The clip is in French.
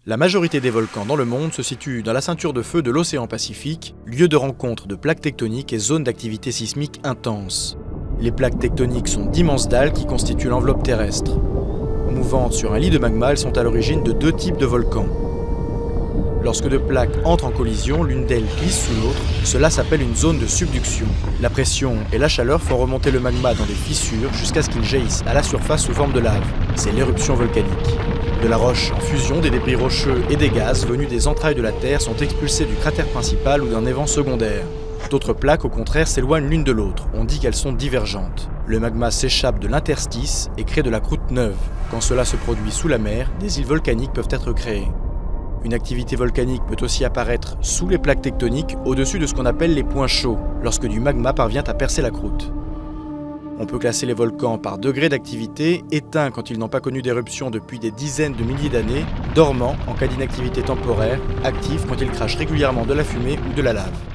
La majorité des volcans dans le monde se situent dans la ceinture de feu de l'océan Pacifique, lieu de rencontre de plaques tectoniques et zone d'activité sismique intense. Les plaques tectoniques sont d'immenses dalles qui constituent l'enveloppe terrestre. Mouvantes sur un lit de magma, elles sont à l'origine de deux types de volcans. Lorsque deux plaques entrent en collision, l'une d'elles glisse sous l'autre, cela s'appelle une zone de subduction. La pression et la chaleur font remonter le magma dans des fissures jusqu'à ce qu'il jaillisse à la surface sous forme de lave. C'est l'éruption volcanique. De la roche en fusion, des débris rocheux et des gaz venus des entrailles de la Terre sont expulsés du cratère principal ou d'un évent secondaire. D'autres plaques, au contraire, s'éloignent l'une de l'autre. On dit qu'elles sont divergentes. Le magma s'échappe de l'interstice et crée de la croûte neuve. Quand cela se produit sous la mer, des îles volcaniques peuvent être créées. Une activité volcanique peut aussi apparaître sous les plaques tectoniques, au-dessus de ce qu'on appelle les points chauds, lorsque du magma parvient à percer la croûte. On peut classer les volcans par degré d'activité, éteints quand ils n'ont pas connu d'éruption depuis des dizaines de milliers d'années, dormants en cas d'inactivité temporaire, actifs quand ils crachent régulièrement de la fumée ou de la lave.